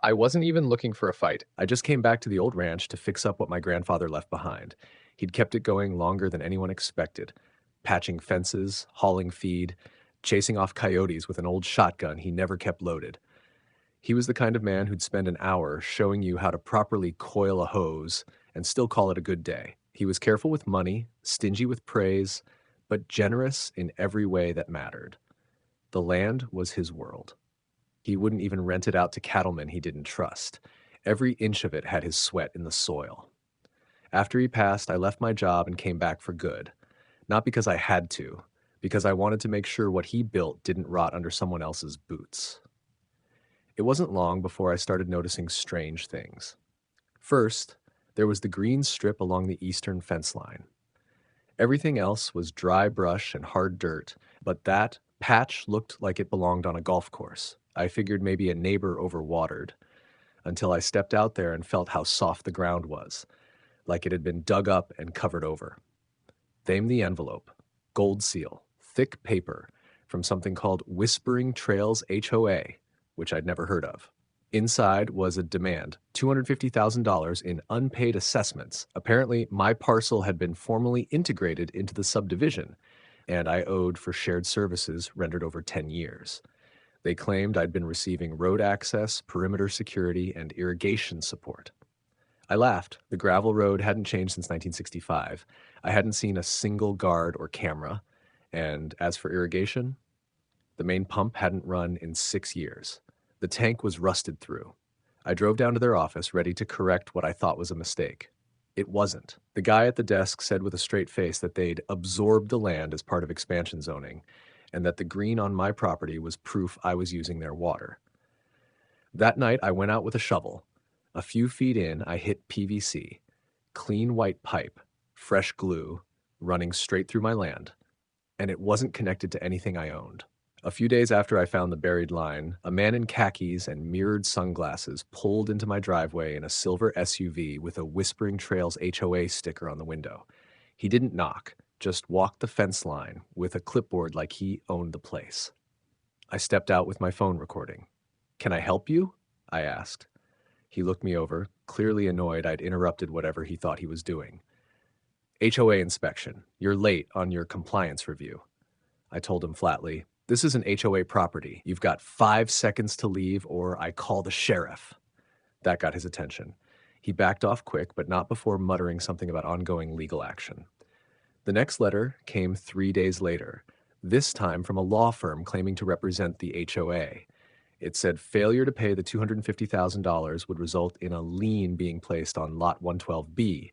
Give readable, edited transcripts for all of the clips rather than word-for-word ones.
I wasn't even looking for a fight. I just came back to the old ranch to fix up what my grandfather left behind. He'd kept it going longer than anyone expected, patching fences, hauling feed, chasing off coyotes with an old shotgun he never kept loaded. He was the kind of man who'd spend an hour showing you how to properly coil a hose and still call it a good day. He was careful with money, stingy with praise, but generous in every way that mattered. The land was his world. He wouldn't even rent it out to cattlemen he didn't trust. Every inch of it had his sweat in the soil. After he passed, I left my job and came back for good. Not because I had to, because I wanted to make sure what he built didn't rot under someone else's boots. It wasn't long before I started noticing strange things. First, there was the green strip along the eastern fence line. Everything else was dry brush and hard dirt, but that patch looked like it belonged on a golf course. I figured maybe a neighbor overwatered, until I stepped out there and felt how soft the ground was, like it had been dug up and covered over. Then the envelope, gold seal, thick paper, from something called Whispering Trails HOA, which I'd never heard of. Inside was a demand, $250,000 in unpaid assessments. Apparently, my parcel had been formally integrated into the subdivision, and I owed for shared services rendered over 10 years. They claimed I'd been receiving road access, perimeter security, and irrigation support. I laughed. The gravel road hadn't changed since 1965. I hadn't seen a single guard or camera. And as for irrigation, the main pump hadn't run in 6 years. The tank was rusted through. I drove down to their office, ready to correct what I thought was a mistake. It wasn't. The guy at the desk said with a straight face that they'd absorbed the land as part of expansion zoning, and that the green on my property was proof I was using their water. That night, I went out with a shovel. A few feet in, I hit PVC, clean white pipe, fresh glue, running straight through my land, and it wasn't connected to anything I owned. A few days after I found the buried line, a man in khakis and mirrored sunglasses pulled into my driveway in a silver SUV with a Whispering Trails HOA sticker on the window. He didn't knock, just walked the fence line with a clipboard like he owned the place. I stepped out with my phone recording. "Can I help you?" I asked. He looked me over, clearly annoyed I'd interrupted whatever he thought he was doing. "HOA inspection. You're late on your compliance review." I told him flatly, "This is an HOA property. You've got 5 seconds to leave or I call the sheriff." That got his attention. He backed off quick, but not before muttering something about ongoing legal action. The next letter came 3 days later, this time from a law firm claiming to represent the HOA. It said failure to pay the $250,000 would result in a lien being placed on Lot 112B,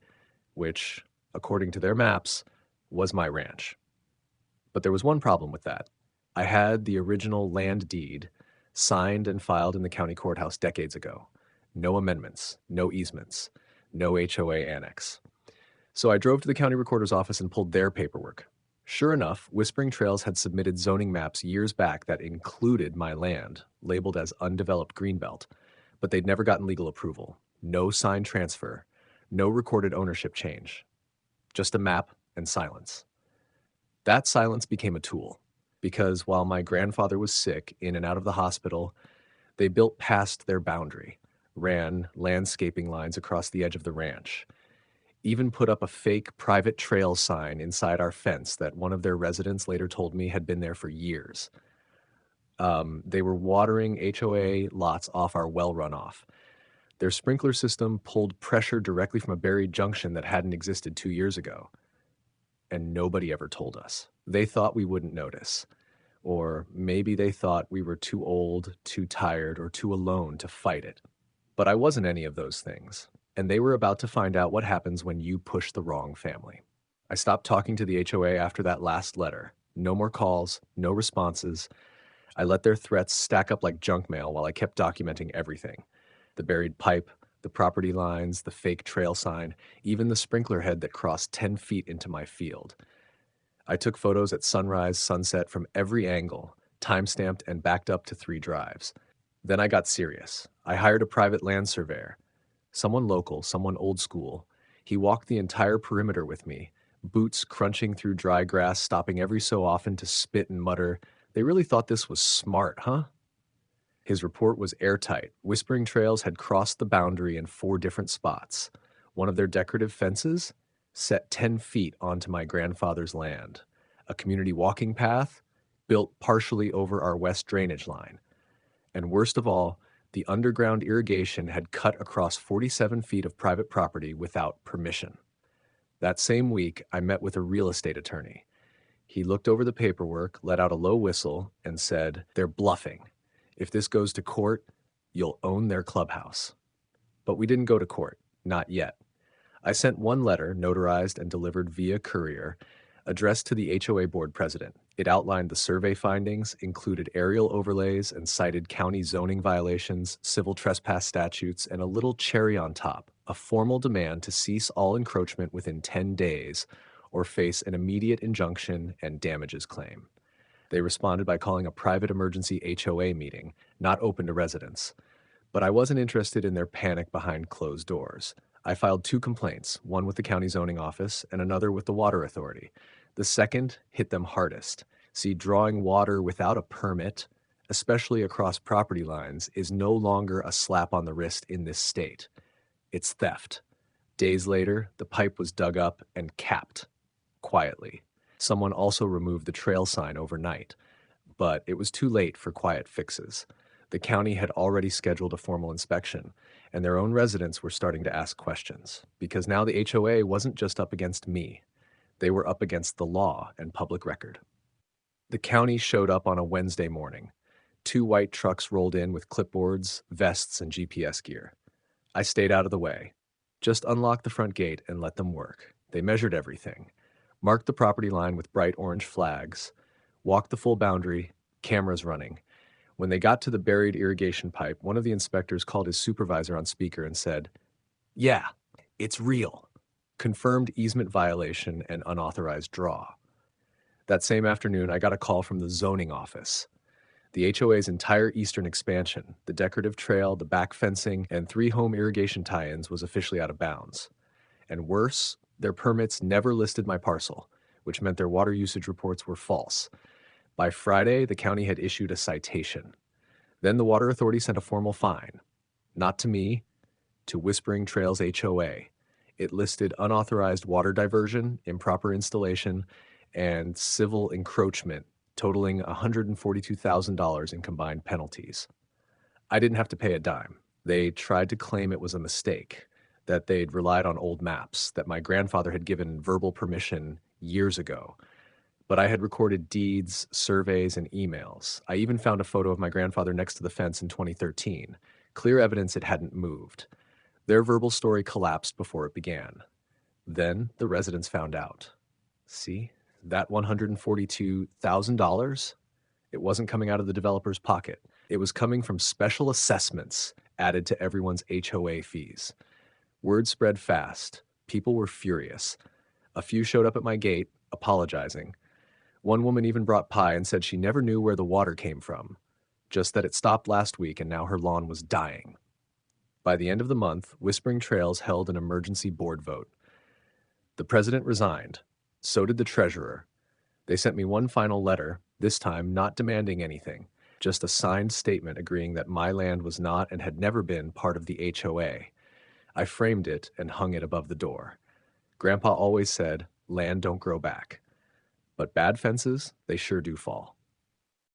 which, according to their maps, was my ranch. But there was one problem with that. I had the original land deed, signed and filed in the county courthouse decades ago. No amendments, no easements, no HOA annex. So I drove to the county recorder's office and pulled their paperwork. Sure enough, Whispering Trails had submitted zoning maps years back that included my land, labeled as undeveloped greenbelt, but they'd never gotten legal approval. No signed transfer, no recorded ownership change. Just a map and silence. That silence became a tool, because while my grandfather was sick, in and out of the hospital, they built past their boundary, ran landscaping lines across the edge of the ranch, even put up a fake private trail sign inside our fence that one of their residents later told me had been there for years. They were watering HOA lots off our well runoff. Their sprinkler system pulled pressure directly from a buried junction that hadn't existed 2 years ago. And nobody ever told us. They thought we wouldn't notice. Or maybe they thought we were too old, too tired, or too alone to fight it. But I wasn't any of those things. And they were about to find out what happens when you push the wrong family. I stopped talking to the HOA after that last letter. No more calls, no responses. I let their threats stack up like junk mail while I kept documenting everything. The buried pipe, the property lines, the fake trail sign, even the sprinkler head that crossed 10 feet into my field. I took photos at sunrise, sunset from every angle, time-stamped and backed up to 3 drives. Then I got serious. I hired a private land surveyor. Someone local, someone old school. He walked the entire perimeter with me, boots crunching through dry grass, stopping every so often to spit and mutter, "They really thought this was smart, huh?" His report was airtight. Whispering Trails had crossed the boundary in 4 different spots. One of their decorative fences set 10 feet onto my grandfather's land. A community walking path built partially over our west drainage line. And worst of all, the underground irrigation had cut across 47 feet of private property without permission. That same week, I met with a real estate attorney. He looked over the paperwork, let out a low whistle, and said, "They're bluffing. If this goes to court, you'll own their clubhouse." But we didn't go to court, not yet. I sent one letter, notarized and delivered via courier, addressed to the HOA board president. It outlined the survey findings, included aerial overlays, and cited county zoning violations, civil trespass statutes, and a little cherry on top, a formal demand to cease all encroachment within 10 days or face an immediate injunction and damages claim. They responded by calling a private emergency HOA meeting, not open to residents. But I wasn't interested in their panic behind closed doors. I filed 2 complaints, one with the county zoning office and another with the water authority. The second hit them hardest. See, drawing water without a permit, especially across property lines, is no longer a slap on the wrist in this state. It's theft. Days later, the pipe was dug up and capped, quietly. Someone also removed the trail sign overnight, but it was too late for quiet fixes. The county had already scheduled a formal inspection, and their own residents were starting to ask questions, because now the HOA wasn't just up against me. They were up against the law and public record. The county showed up on a Wednesday morning. 2 white trucks rolled in with clipboards, vests, and GPS gear. I stayed out of the way. Just unlocked the front gate and let them work. They measured everything, marked the property line with bright orange flags, walked the full boundary, cameras running. When they got to the buried irrigation pipe, one of the inspectors called his supervisor on speaker and said, "Yeah, it's real." Confirmed easement violation and unauthorized draw. That same afternoon, I got a call from the zoning office. The HOA's entire eastern expansion, the decorative trail, the back fencing, and 3 home irrigation tie-ins was officially out of bounds. And worse, their permits never listed my parcel, which meant their water usage reports were false. By Friday, the county had issued a citation. Then the water authority sent a formal fine. Not to me, to Whispering Trails HOA. It listed unauthorized water diversion, improper installation, and civil encroachment, totaling $142,000 in combined penalties. I didn't have to pay a dime. They tried to claim it was a mistake, that they'd relied on old maps, that my grandfather had given verbal permission years ago. But I had recorded deeds, surveys, and emails. I even found a photo of my grandfather next to the fence in 2013, clear evidence it hadn't moved. Their verbal story collapsed before it began. Then the residents found out. See, that $142,000, it wasn't coming out of the developer's pocket. It was coming from special assessments added to everyone's HOA fees. Word spread fast. People were furious. A few showed up at my gate, apologizing. One woman even brought pie and said she never knew where the water came from, just that it stopped last week and now her lawn was dying. By the end of the month, Whispering Trails held an emergency board vote. The president resigned. So did the treasurer. They sent me one final letter, this time not demanding anything, just a signed statement agreeing that my land was not and had never been part of the HOA. I framed it and hung it above the door. Grandpa always said, "Land don't grow back." But bad fences, they sure do fall.